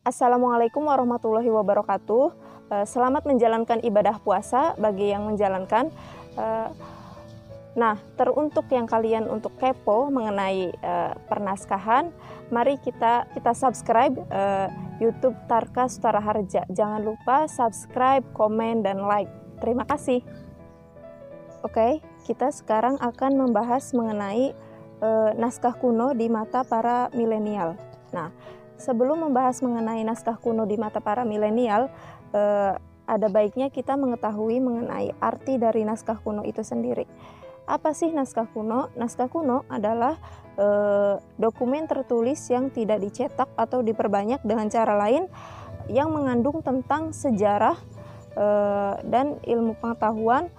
Assalamualaikum warahmatullahi wabarakatuh. Selamat menjalankan ibadah puasa bagi yang menjalankan. Nah, teruntuk yang kalian untuk kepo mengenai pernaskahan, mari kita subscribe YouTube Tarka Sutara Harja. Jangan lupa subscribe, komen, dan like. Terima kasih. Oke, kita sekarang akan membahas mengenai naskah kuno di mata para milenial. Nah, sebelum membahas mengenai naskah kuno di mata para milenial, ada baiknya kita mengetahui mengenai arti dari naskah kuno itu sendiri. Apa sih naskah kuno? Naskah kuno adalah dokumen tertulis yang tidak dicetak atau diperbanyak dengan cara lain yang mengandung tentang sejarah dan ilmu pengetahuan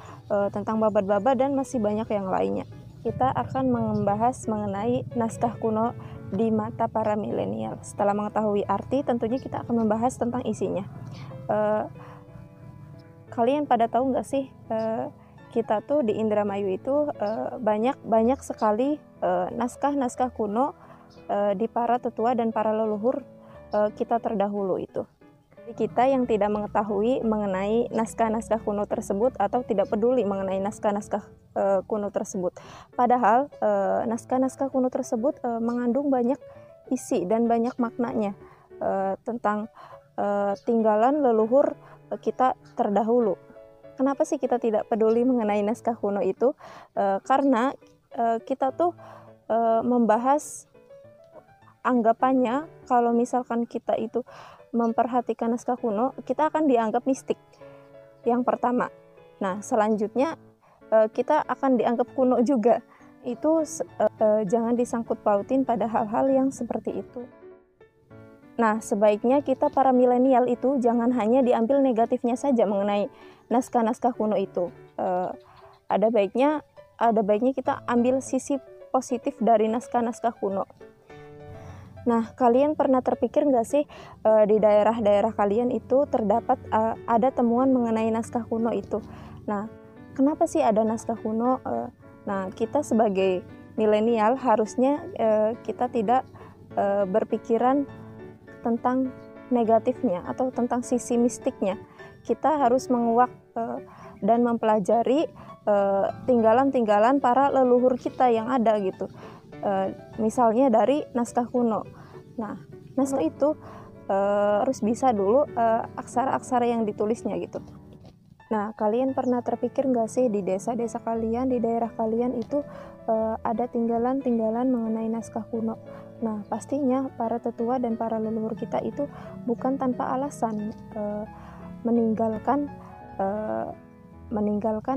tentang babat-babat dan masih banyak yang lainnya. Kita akan membahas mengenai naskah kuno di mata para milenial. Setelah mengetahui arti, tentunya kita akan membahas tentang isinya. Kalian pada tahu nggak sih, kita tuh di Indramayu itu banyak sekali naskah-naskah kuno di para tetua dan para leluhur kita terdahulu itu. Kita yang tidak mengetahui mengenai naskah-naskah kuno tersebut atau tidak peduli mengenai naskah-naskah kuno tersebut. Padahal naskah-naskah kuno tersebut mengandung banyak isi dan banyak maknanya tentang tinggalan leluhur kita terdahulu. Kenapa sih kita tidak peduli mengenai naskah kuno itu? Karena kita tuh membahas anggapannya kalau misalkan kita itu memperhatikan naskah kuno, kita akan dianggap mistik yang pertama. Nah, selanjutnya kita akan dianggap kuno juga. Itu jangan disangkut pautin pada hal-hal yang seperti itu. Nah, sebaiknya kita para milenial itu jangan hanya diambil negatifnya saja mengenai naskah-naskah kuno itu. Ada baiknya kita ambil sisi positif dari naskah-naskah kuno. Nah, kalian pernah terpikir nggak sih di daerah-daerah kalian itu terdapat ada temuan mengenai naskah kuno itu? Nah, kenapa sih ada naskah kuno? Nah, kita sebagai milenial harusnya kita tidak berpikiran tentang negatifnya atau tentang sisi mistiknya. Kita harus menguak dan mempelajari tinggalan-tinggalan para leluhur kita yang ada gitu. Misalnya dari naskah kuno. Nah, naskah itu harus bisa dulu aksara-aksara yang ditulisnya gitu. Nah, kalian pernah terpikir nggak sih di desa-desa kalian, di daerah kalian itu ada tinggalan-tinggalan mengenai naskah kuno. Nah, pastinya para tetua dan para leluhur kita itu bukan tanpa alasan meninggalkan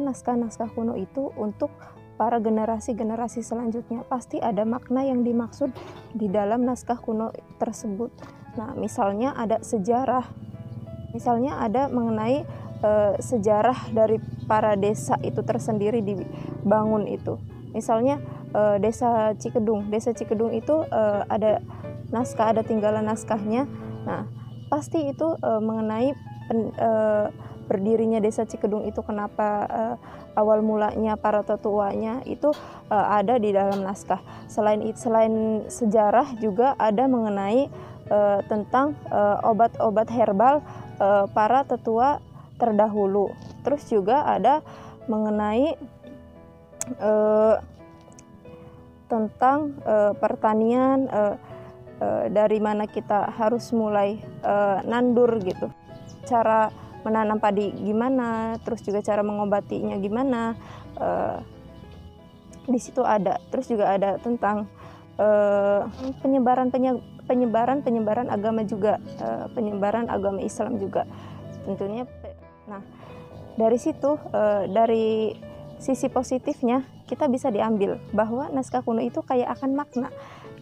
naskah-naskah kuno itu untuk para generasi-generasi selanjutnya. Pasti ada makna yang dimaksud di dalam naskah kuno tersebut. Nah, misalnya ada sejarah, misalnya ada mengenai sejarah dari para desa itu tersendiri dibangun itu. Misalnya desa Cikedung itu ada naskah, ada tinggalan naskahnya. Nah, pasti itu mengenai berdirinya desa Cikedung itu, kenapa awal mulanya para tetuanya itu ada di dalam naskah. Selain sejarah juga ada mengenai tentang obat-obat herbal para tetua terdahulu. Terus juga ada mengenai tentang pertanian, dari mana kita harus mulai nandur gitu. Cara menanam padi gimana, terus juga cara mengobatinya gimana, di situ ada. Terus juga ada tentang penyebaran agama juga, penyebaran agama Islam juga tentunya. Nah, dari situ dari sisi positifnya kita bisa diambil bahwa naskah kuno itu kaya akan makna.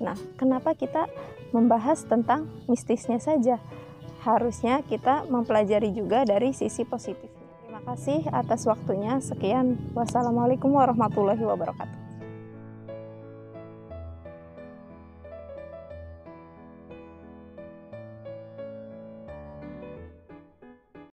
Nah, kenapa kita membahas tentang mistisnya saja? Harusnya kita mempelajari juga dari sisi positifnya. Terima kasih atas waktunya. Sekian. Wassalamualaikum warahmatullahi wabarakatuh.